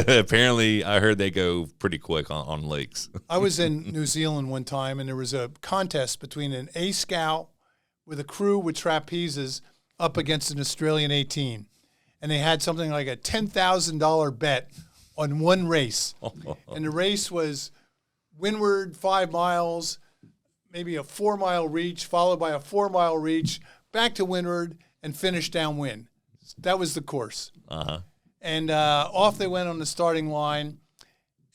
Apparently, I heard they go pretty quick on lakes. I was in New Zealand one time, and there was a contest between an A-Scow with a crew with trapezes up against an Australian 18. and they had something like a $10,000 bet on one race. And the race was windward 5 miles, maybe a 4-mile reach, followed by a 4-mile reach, back to windward, and finish downwind. That was the course. And off they went on the starting line,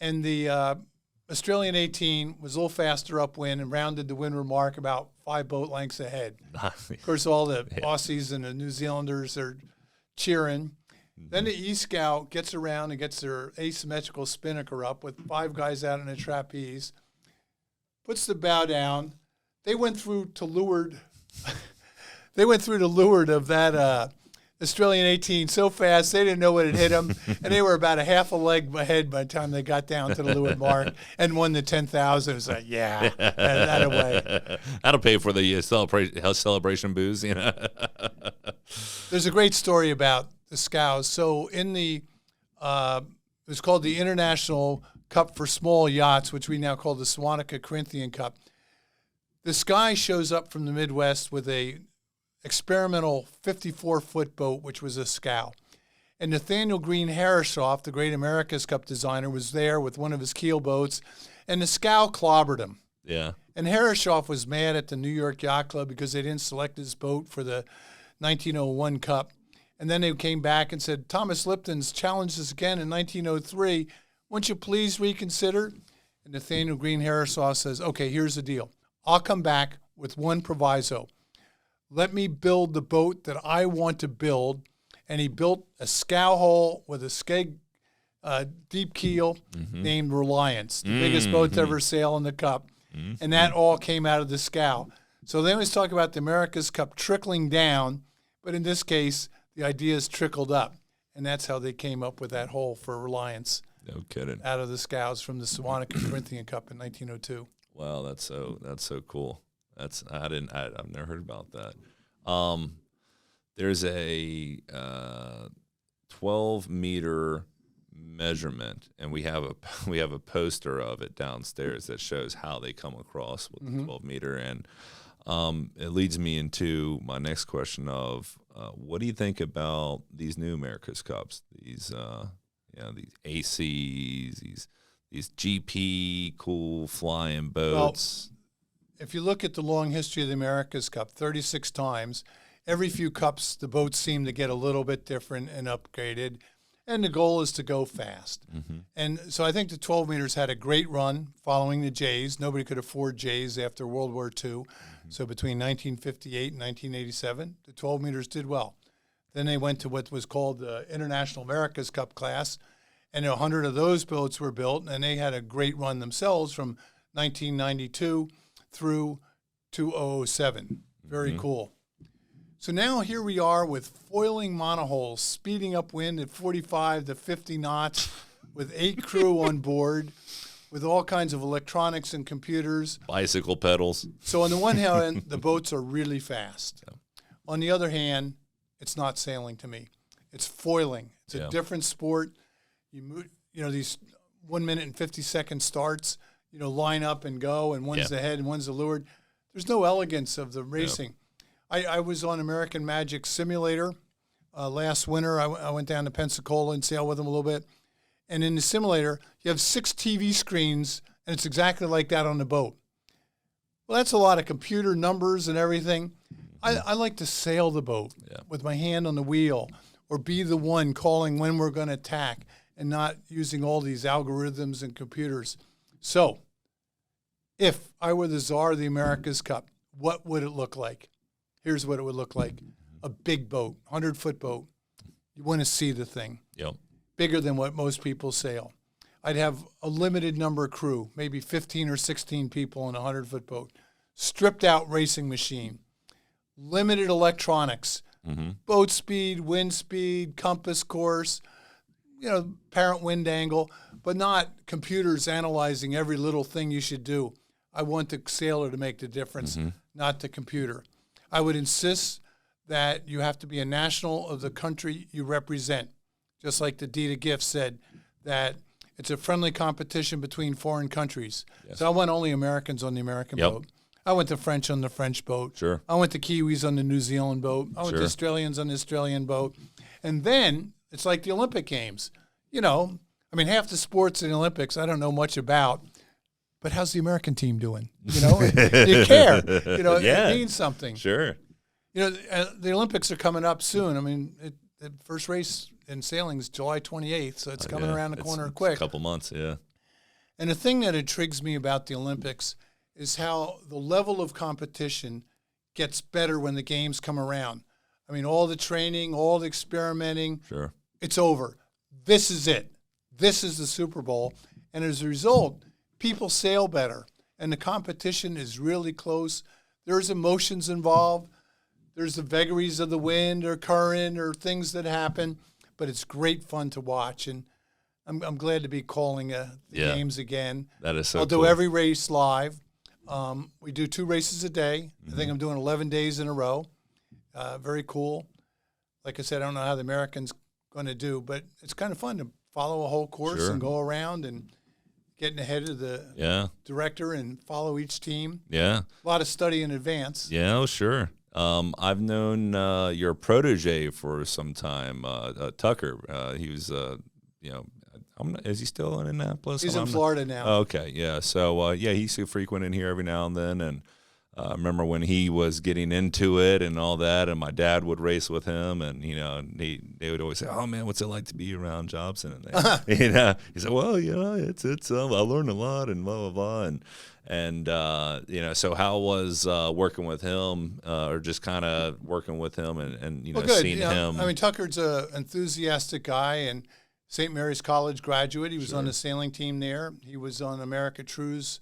and the Australian 18 was a little faster upwind and rounded the windward mark about 5 boat lengths ahead. Of course, all the Aussies and the New Zealanders are cheering. Then the E-Scout gets around and gets their asymmetrical spinnaker up with 5 guys out in a trapeze, puts the bow down. They went through to leeward. They went through to leeward of that Australian 18 so fast they didn't know what had hit them, and they were about a half a leg ahead by the time they got down to the leeward mark and won the 10,000. It was like, yeah, that away. That'll pay for the celebration booze, you know. There's a great story about the scows. So in the it was called the International Cup for Small Yachts, which we now call the Sewanaka Corinthian Cup. This guy shows up from the Midwest with a experimental 54-foot boat, which was a scow. And Nathaniel Green Harrishoff, the great America's Cup designer, was there with one of his keel boats, and the scow clobbered him. Yeah. And Harrishoff was mad at the New York Yacht Club because they didn't select his boat for the 1901 Cup. And then they came back and said, Thomas Lipton's challenged us again in 1903. Won't you please reconsider? And Nathaniel Green Harrishoff says, okay, here's the deal. I'll come back with one proviso. Let me build the boat that I want to build. And he built a scow hull with a skeg deep keel named Reliance, the biggest boat to ever sail in the Cup. And that all came out of the scow. So they always talk about the America's Cup trickling down, but in this case, the ideas trickled up. And that's how they came up with that hull for Reliance. No kidding. Out of the scows from the Sewanaka Corinthian Cup in 1902. Wow, that's so cool. I've never heard about that. There's a 12-meter measurement, and we have a poster of it downstairs that shows how they come across with the 12-meter, and it leads me into my next question of what do you think about these new America's Cups? These these ACs, these GP cool flying boats. Well, if you look at the long history of the America's Cup, 36 times, every few cups the boats seem to get a little bit different and upgraded, and the goal is to go fast. And so I think the 12 meters had a great run following the Jays. Nobody could afford Jays after World War II. So between 1958 and 1987, the 12 meters did well. Then they went to what was called the International America's Cup class, and 100 of those boats were built, and they had a great run themselves from 1992 through 2007. Very cool. So now here we are with foiling monohulls, speeding upwind at 45 to 50 knots with 8 crew on board, with all kinds of electronics and computers. Bicycle pedals. So on the one hand, the boats are really fast. Yeah. On the other hand, it's not sailing to me. It's foiling. It's a different sport. You move, these 1 minute and 50-second starts, line up and go, and one's ahead and one's the leeward. There's no elegance of the racing. I was on American Magic Simulator last winter. I went down to Pensacola and sailed with them a little bit. And in the simulator, you have 6 TV screens, and it's exactly like that on the boat. Well, that's a lot of computer numbers and everything. I like to sail the boat with my hand on the wheel, or be the one calling when we're going to attack, and not using all these algorithms and computers. So, if I were the czar of the America's Cup, what would it look like? Here's what it would look like. A big boat, 100-foot boat. You want to see the thing. Yep. Bigger than what most people sail. I'd have a limited number of crew, maybe 15 or 16 people in a 100-foot boat. Stripped out racing machine. Limited electronics. Boat speed, wind speed, compass course, apparent wind angle, but not computers analyzing every little thing you should do. I want the sailor to make the difference, not the computer. I would insist that you have to be a national of the country you represent, just like the deed of gift said, that it's a friendly competition between foreign countries. Yes. So I want only Americans on the American boat. I went to French on the French boat. Sure. I went to Kiwis on the New Zealand boat. I went to Australians on the Australian boat. And then it's like the Olympic Games. I mean, half the sports in the Olympics I don't know much about, but how's the American team doing? You care. It means something. Sure. The Olympics are coming up soon. I mean, the first race in sailing is July 28th, so it's coming around the corner quick. It's a couple months, yeah. And the thing that intrigues me about the Olympics is how the level of competition gets better when the games come around. I mean, all the training, all the experimenting, sure, it's over. This is it. This is the Super Bowl. And as a result, people sail better, and the competition is really close. There's emotions involved. There's the vagaries of the wind or current or things that happen, but it's great fun to watch. And I'm glad to be calling the games again. That is so I'll cool. do every race live. We do 2 races a day. I think I'm doing 11 days in a row. Very cool. Like I said, I don't know how the Americans going to do, but it's kind of fun to follow a whole course and go around and getting ahead of the director and follow each team. Yeah. A lot of study in advance. Yeah, oh, sure. I've known your protege for some time, Tucker. He was, is he still in Annapolis? He's in Florida now. Oh, okay, yeah. So, he used to frequent in here every now and then. And I remember when he was getting into it and all that, and my dad would race with him, and, they would always say, "Oh, man, what's it like to be around Jobson?" And he said, "Well, it's I learned a lot and blah, blah, blah." And so how was working with him, or just kind of working with him and seeing him? I mean, Tucker's an enthusiastic guy and St. Mary's College graduate. He was on the sailing team there. He was on America True's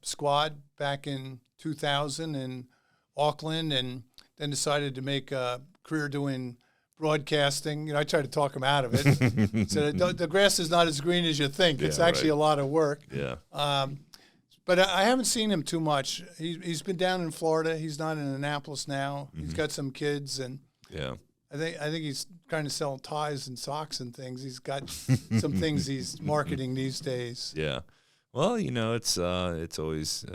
squad back in 2000 in Auckland, and then decided to make a career doing broadcasting. I tried to talk him out of it. Said, the grass is not as green as you think. It's actually a lot of work. Yeah. But I haven't seen him too much. He's been down in Florida. He's not in Annapolis now. He's got some kids, and I think he's kind of selling ties and socks and things. He's got some things he's marketing these days. Yeah. Well, it's always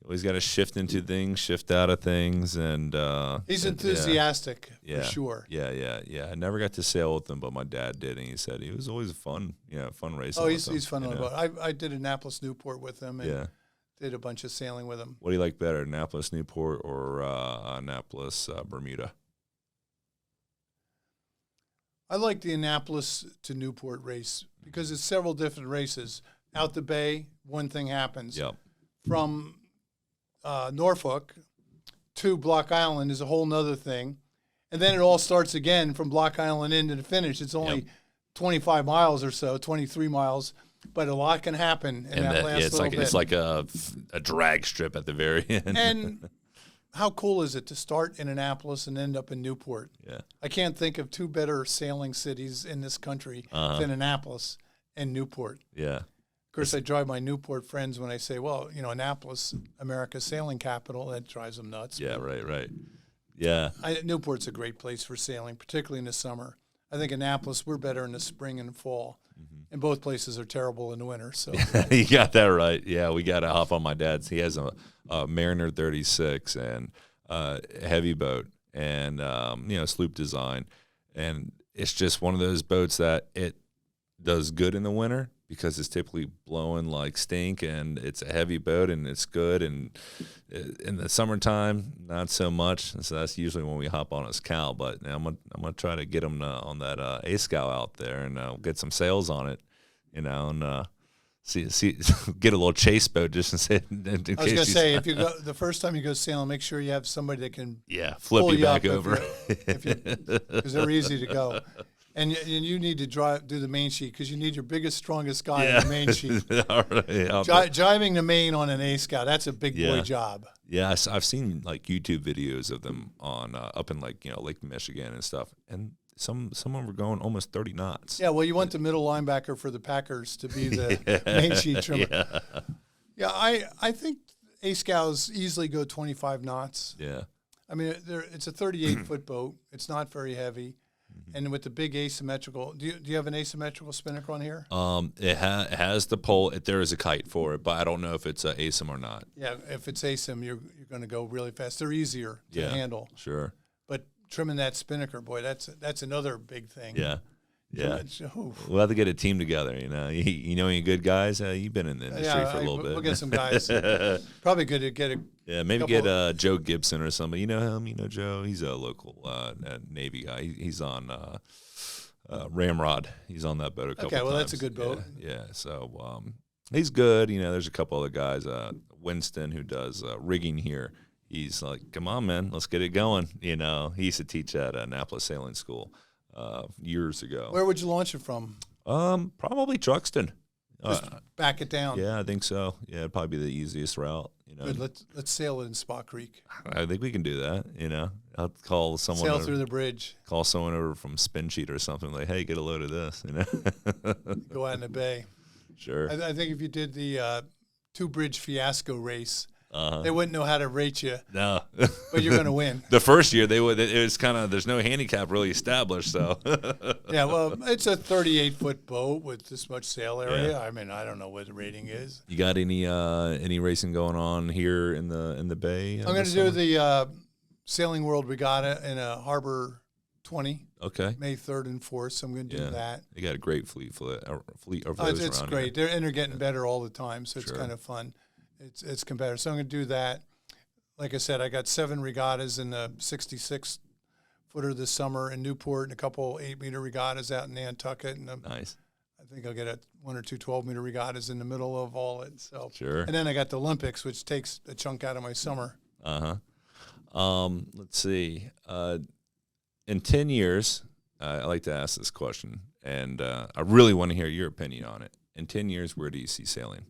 always got to shift into things, shift out of things, and he's enthusiastic for sure. Yeah. I never got to sail with him, but my dad did, and he said he was always fun racing. Oh, he's fun on the boat. I did Annapolis Newport with him, and did a bunch of sailing with him. What do you like better, Annapolis Newport or Annapolis Bermuda? I like the Annapolis to Newport race because it's several different races. Out the bay, one thing happens. Yep. From Norfolk to Block Island is a whole nother thing. And then it all starts again from Block Island into the finish. It's only 25 miles or so, 23 miles, but a lot can happen in that last little bit. It's like a drag strip at the very end. And how cool is it to start in Annapolis and end up in Newport? Yeah. I can't think of two better sailing cities in this country than Annapolis and Newport. Yeah. Of course, I drive my Newport friends when I say, well, Annapolis, America's sailing capital. That drives them nuts. Yeah, right. Yeah. Newport's a great place for sailing, particularly in the summer. I think Annapolis, we're better in the spring and fall. And both places are terrible in the winter. So you got that right. Yeah, we got to hop on my dad's. He has a Mariner 36 and a heavy boat and, sloop design. And it's just one of those boats that it does good in the winter because it's typically blowing like stink, and it's a heavy boat and it's good. And in the summertime, not so much. And so that's usually when we hop on his cow. But I'm gonna try to get him on that A-Scow out there and get some sails on it, and see get a little chase boat just in case. I was gonna say, if you go the first time you go sailing, make sure you have somebody that can flip you back over because they're easy to go. And you need to do the main sheet because you need your biggest, strongest guy on the main sheet. All right, Jiving the main on an A-Scow, that's a big boy job. Yeah, I've seen like YouTube videos of them on up in like Lake Michigan and stuff, and some of them were going almost 30 knots. Yeah, well, you want the middle linebacker for the Packers to be the main sheet trimmer. Yeah, I think A-Scows easily go 25 knots. Yeah. I mean, it's a 38-foot boat. It's not very heavy. And with the big asymmetrical, do you have an asymmetrical spinnaker on here? It has the pole. There is a kite for it, but I don't know if it's asim or not. Yeah, if it's asim, you're going to go really fast. They're easier to handle. Sure. But trimming that spinnaker, boy, that's another big thing. Yeah. Yeah. Oof. We'll have to get a team together, you know. You know any good guys? You've been in the industry for a little bit. We'll get some guys. Probably good to get a maybe get Joe Gibson or somebody. You know him? You know Joe? He's a local Navy guy. He's on Ramrod. He's on that boat a couple times. Okay, well, that's a good boat. Yeah. So he's good. You know, there's a couple other guys. Winston, who does rigging here. He's like, come on, man, let's get it going. You know, he used to teach at Annapolis Sailing School years ago. Where would you launch it from? Probably Truxton. Just back it down. Yeah, I think so. Yeah, it'd probably be the easiest route. You know, good. Let's sail it in Spa Creek. I think we can do that. You know, I'll call someone. Sail through the bridge. Call someone over from Spin Sheet or something like, hey, get a load of this. You know, go out in the bay. Sure. I think if you did the two bridge fiasco race. They wouldn't know how to rate you. No. But you're going to win. The first year, they would. It was kind of, there's no handicap really established, so. Yeah, well, it's a 38-foot boat with this much sail area. Yeah. I mean, I don't know what the rating is. You got any racing going on here in the bay? I'm going to do the Sailing World Regatta in a Harbor 20. Okay. May 3rd and 4th, so I'm going to do that. They got a great fleet of those it's around great. here. They're getting better all the time, so it's kind of fun. It's competitive. So I'm going to do that. Like I said, I got 7 regattas in the 66-footer this summer in Newport and a couple 8-meter regattas out in Nantucket. And nice. I think I'll get 1 or 2 12-meter regattas in the middle of all it. So sure. And then I got the Olympics, which takes a chunk out of my summer. Let's see. In 10 years, I like to ask this question, and I really want to hear your opinion on it. In 10 years, where do you see sailing?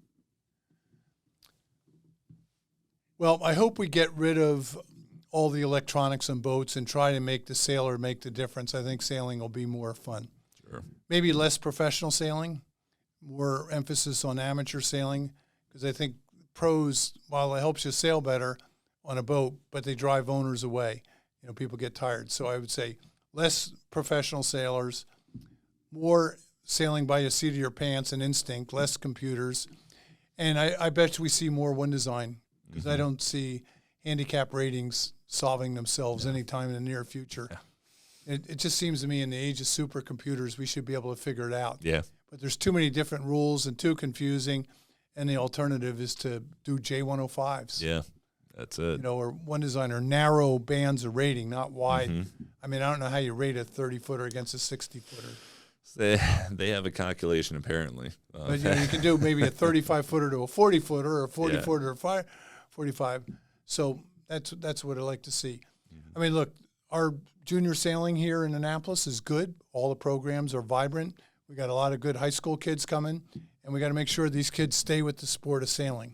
Well, I hope we get rid of all the electronics on boats and try to make the sailor make the difference. I think sailing will be more fun. Sure. Maybe less professional sailing, more emphasis on amateur sailing, because I think pros, while it helps you sail better on a boat, but they drive owners away. You know, people get tired. So I would say less professional sailors, more sailing by the seat of your pants and instinct, less computers. And I bet we see more one design, because I don't see handicap ratings solving themselves anytime in the near future. Yeah. It just seems to me in the age of supercomputers, we should be able to figure it out. Yeah. But there's too many different rules and too confusing, and the alternative is to do J105s. Yeah, that's it. You know, or one design, or narrow bands of rating, not wide. I mean, I don't know how you rate a 30-footer against a 60-footer. They have a calculation, apparently. But you can do maybe a 35-footer to a 40-footer, or a 40-footer to a 45. So that's what I like to see. I mean, look, our junior sailing here in Annapolis is good. All the programs are vibrant. We got a lot of good high school kids coming, and we got to make sure these kids stay with the sport of sailing.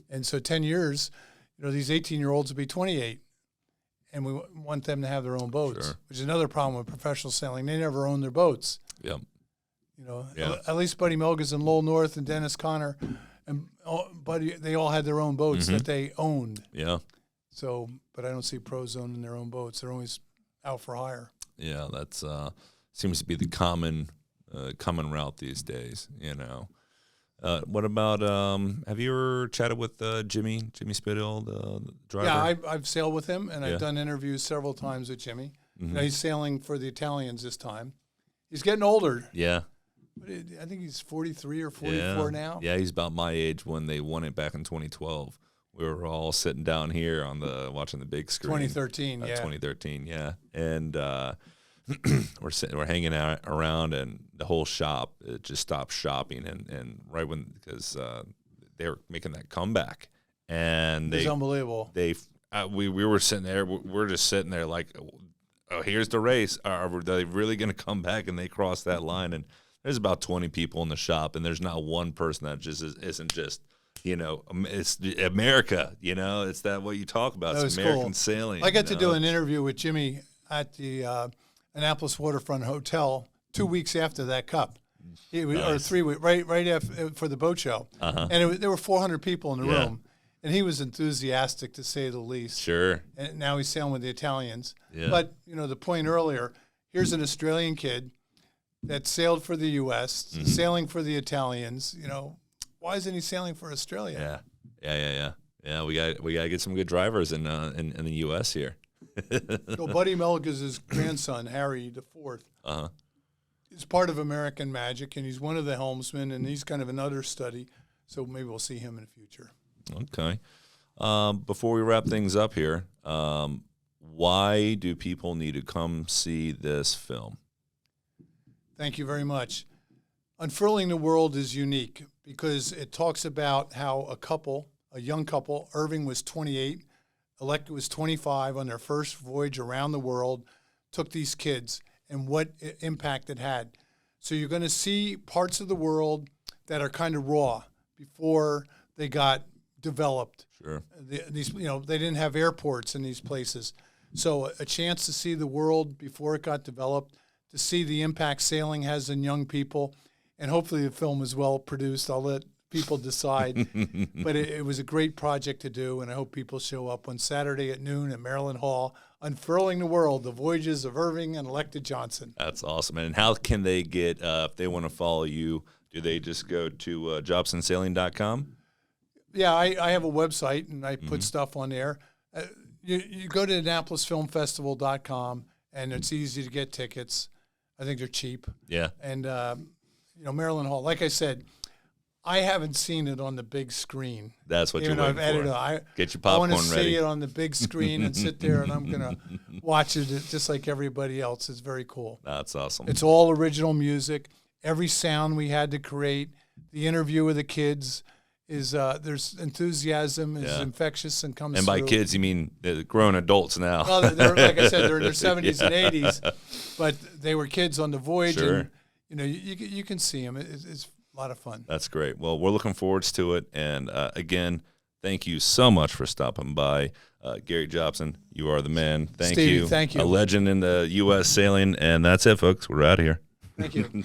And so 10 years, you know, these 18-year-olds will be 28, and we want them to have their own boats, which is another problem with professional sailing. They never own their boats. Yep. You know, at least Buddy Melgas and Lowell North and Dennis Connor and Buddy, they all had their own boats that they owned. Yeah. So, but I don't see pros owning their own boats. They're always out for hire. Yeah, that's seems to be the common route these days. You know. What about? Have you ever chatted with Jimmy Spithill, the driver? Yeah, I've sailed with him, and I've done interviews several times with Jimmy. You know, he's sailing for the Italians this time. He's getting older. Yeah. I think he's 43 or 44 now. Yeah, he's about my age when they won it back in 2012. We were all sitting down here watching the big screen. 2013, 2013, yeah. And we're hanging out around, and the whole shop just stopped shopping, and right when, because they were making that comeback, and it's unbelievable. We were sitting there. We're just sitting there like, oh, here's the race. Are they really going to come back? And they crossed that line, and there's about 20 people in the shop, and there's not one person that just isn't just, you know, it's America, you know, it's that what you talk about. It's American sailing. I got to do an interview with Jimmy at the Annapolis Waterfront Hotel 2 weeks after that Cup. Or 3 weeks, right after, for the boat show. And there were 400 people in the room. And he was enthusiastic, to say the least. Sure. And now he's sailing with the Italians. Yeah. But, you know, the point earlier, here's an Australian kid that sailed for the U.S., sailing for the Italians. You know, why isn't he sailing for Australia? Yeah. We got to get some good drivers in the U.S. here. So Buddy Melga's grandson, Harry the Fourth, is part of American Magic, and he's one of the helmsmen, and he's kind of another study. So maybe we'll see him in the future. Okay. Before we wrap things up here, why do people need to come see this film? Thank you very much. Unfurling the World is unique because it talks about how a young couple, Irving was 28, Electra was 25, on their first voyage around the world, took these kids and what impact it had. So you're going to see parts of the world that are kind of raw before they got developed. Sure. They didn't have airports in these places. So a chance to see the world before it got developed, to see the impact sailing has in young people, and hopefully the film is well produced. I'll let people decide. But it was a great project to do, and I hope people show up on Saturday at noon at Maryland Hall, Unfurling the World, The Voyages of Irving and Electra Johnson. That's awesome. And how can they get, if they want to follow you, do they just go to jobsonsailing.com? Yeah, I have a website, and I put stuff on there. You go to AnnapolisFilmFestival.com, and it's easy to get tickets. I think they're cheap. Yeah. And, Maryland Hall, like I said, I haven't seen it on the big screen. That's what you're waiting for. Get your I popcorn ready. want to see it on the big screen and sit there, and I'm going to watch it just like everybody else. It's very cool. That's awesome. It's all original music. Every sound we had to create. The interview with the kids is there's enthusiasm, is infectious, and comes And by through. Kids, you mean the grown adults now. Well, like I said, they're in their 70s and 80s, but they were kids on the voyage, Sure. and you can see them. It's a lot of fun. That's great. Well, we're looking forward to it. And again, thank you so much for stopping by. Gary Jobson, you are the man. Thank Steve, you. thank you. A legend in the U.S. sailing. And that's it, folks. We're out of here. Thank you.